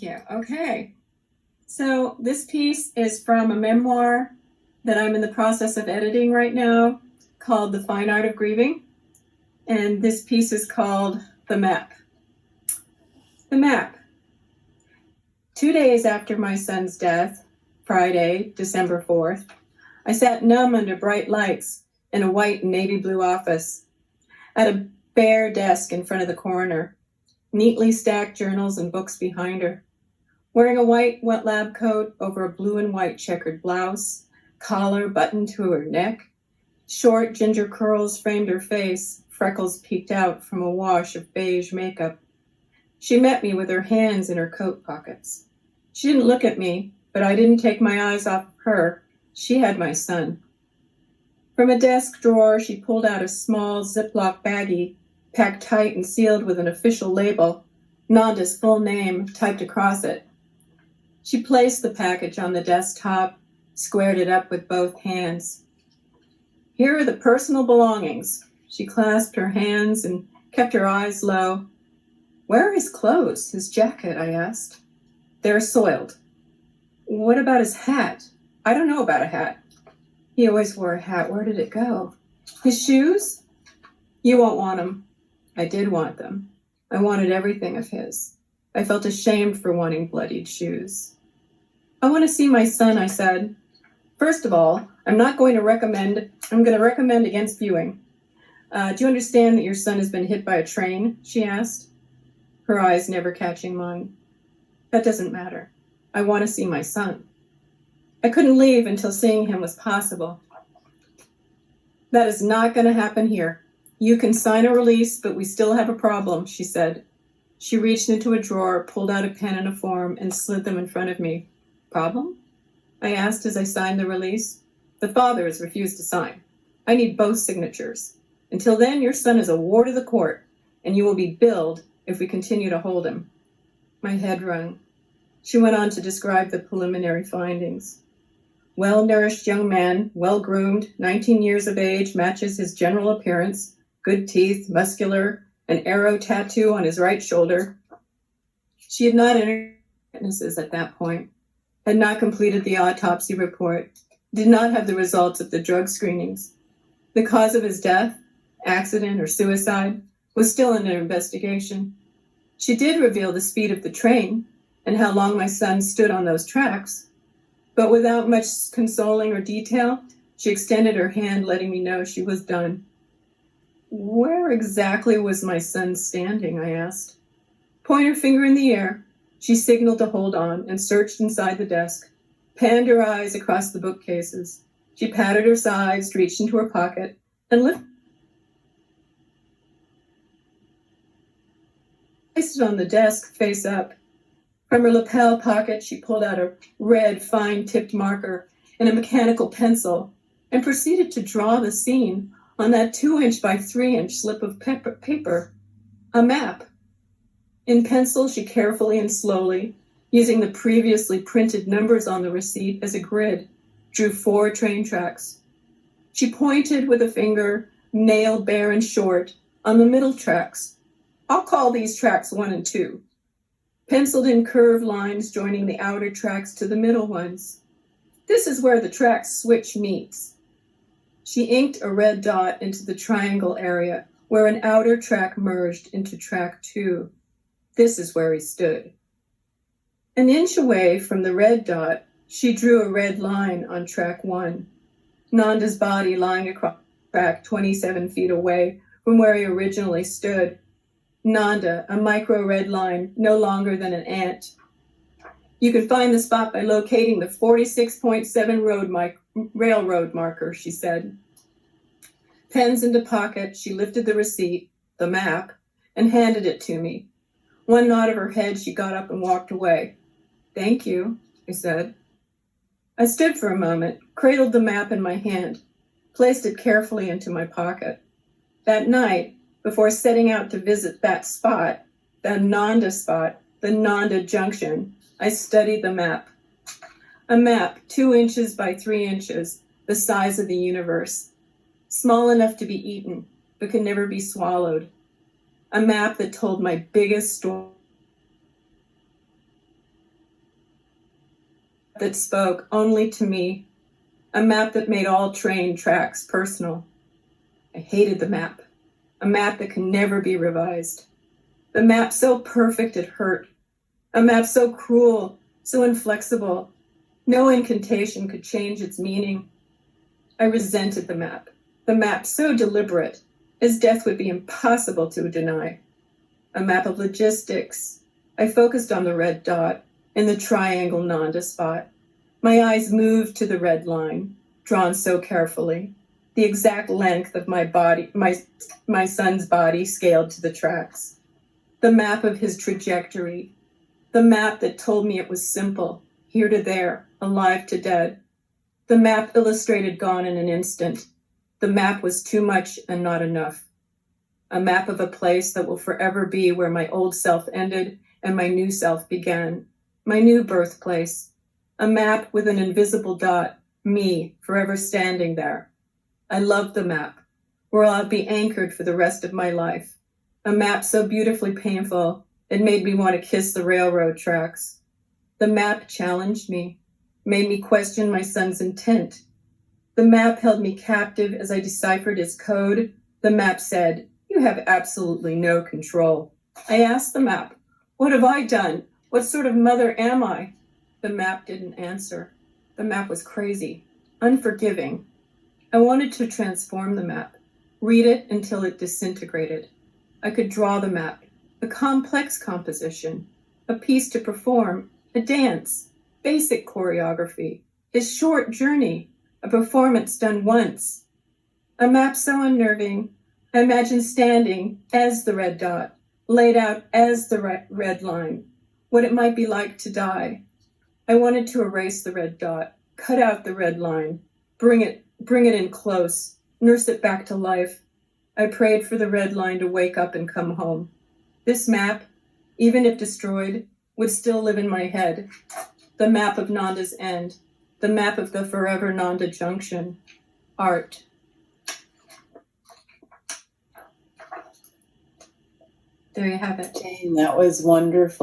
you. Okay. So this piece is from a memoir that I'm in the process of editing right now called The Fine Art of Grieving. And this piece is called The Map. The Map. 2 days after my son's death, Friday, December 4th, I sat numb under bright lights in a white and navy blue office at a bare desk in front of the coroner, neatly stacked journals and books behind her, wearing a white wet lab coat over a blue and white checkered blouse, collar buttoned to her neck. Short ginger curls framed her face, freckles peeked out from a wash of beige makeup. She met me with her hands in her coat pockets. She didn't look at me, but I didn't take my eyes off of her. She had my son. From a desk drawer, she pulled out a small Ziploc baggie, packed tight and sealed with an official label, Nanda's full name typed across it. She placed the package on the desktop, squared it up with both hands. Here are the personal belongings. She clasped her hands and kept her eyes low. Where are his clothes, his jacket? I asked. They're soiled. What about his hat? I don't know about a hat. He always wore a hat. Where did it go? His shoes? You won't want them. I did want them. I wanted everything of his. I felt ashamed for wanting bloodied shoes. I want to see my son, I said. First of all, I'm going to recommend against viewing. Do you understand that your son has been hit by a train? She asked, her eyes never catching mine. That doesn't matter. I want to see my son. I couldn't leave until seeing him was possible. That is not going to happen here. You can sign a release, but we still have a problem, she said. She reached into a drawer, pulled out a pen and a form, and slid them in front of me. Problem? I asked as I signed the release. The father has refused to sign. I need both signatures. Until then, your son is a ward of the court, and you will be billed if we continue to hold him. My head rung. She went on to describe the preliminary findings. Well-nourished young man, well-groomed, 19 years of age, matches his general appearance, good teeth, muscular, an arrow tattoo on his right shoulder. She had not entered witnesses at that point, had not completed the autopsy report, did not have the results of the drug screenings. The cause of his death, accident or suicide, was still under investigation. She did reveal the speed of the train and how long my son stood on those tracks, but without much consoling or detail, she extended her hand, letting me know she was done. Where exactly was my son standing? I asked. Point her finger in the air. She signaled to hold on and searched inside the desk, panned her eyes across the bookcases. She patted her sides, reached into her pocket, and placed it on the desk face up. From her lapel pocket, she pulled out a red, fine-tipped marker and a mechanical pencil and proceeded to draw the scene on that 2-inch by 3-inch slip of paper, a map. In pencil, she carefully and slowly, using the previously printed numbers on the receipt as a grid, drew 4 train tracks. She pointed with a finger, nail bare and short, on the middle tracks. I'll call these tracks 1 and 2. Penciled in curved lines joining the outer tracks to the middle ones. This is where the tracks switch meets. She inked a red dot into the triangle area where an outer track merged into track 2. This is where he stood. An inch away from the red dot, she drew a red line on track 1. Nanda's body lying across track 27 feet away from where he originally stood. Nanda, a micro red line, no longer than an ant. You can find the spot by locating the 46.7 railroad marker, she said. Pens into pocket, she lifted the receipt, the map, and handed it to me. One nod of her head, she got up and walked away. Thank you, I said. I stood for a moment, cradled the map in my hand, placed it carefully into my pocket. That night, before setting out to visit that spot, the Nanda spot, the Nanda Junction, I studied the map. A map 2 inches by 3 inches, the size of the universe. Small enough to be eaten, but could never be swallowed. A map that told my biggest story. that spoke only to me, a map that made all train tracks personal. I hated the map, a map that can never be revised. The map so perfect it hurt, a map so cruel, so inflexible, no incantation could change its meaning. I resented the map so deliberate, as death would be impossible to deny. A map of logistics. I focused on the red dot in the triangle Nanda spot. My eyes moved to the red line, drawn so carefully, the exact length of my body, my son's body scaled to the tracks. The map of his trajectory, the map that told me it was simple, here to there, alive to dead. The map illustrated gone in an instant. The map was too much and not enough. A map of a place that will forever be where my old self ended and my new self began, my new birthplace. A map with an invisible dot, me, forever standing there. I loved the map, where I'll be anchored for the rest of my life. A map so beautifully painful, it made me want to kiss the railroad tracks. The map challenged me, made me question my son's intent. The map held me captive as I deciphered its code. The map said, "You have absolutely no control." I asked the map, "What have I done? What sort of mother am I?" The map didn't answer. The map was crazy, unforgiving. I wanted to transform the map, read it until it disintegrated. I could draw the map, a complex composition, a piece to perform, a dance, basic choreography, his short journey, a performance done once. A map so unnerving, I imagined standing as the red dot, laid out as the red line, what it might be like to die. I wanted to erase the red dot, cut out the red line, bring it in close, nurse it back to life. I prayed for the red line to wake up and come home. This map, even if destroyed, would still live in my head. The map of Nanda's end, the map of the forever Nanda junction. Art. There you have it. Jane, that was wonderful.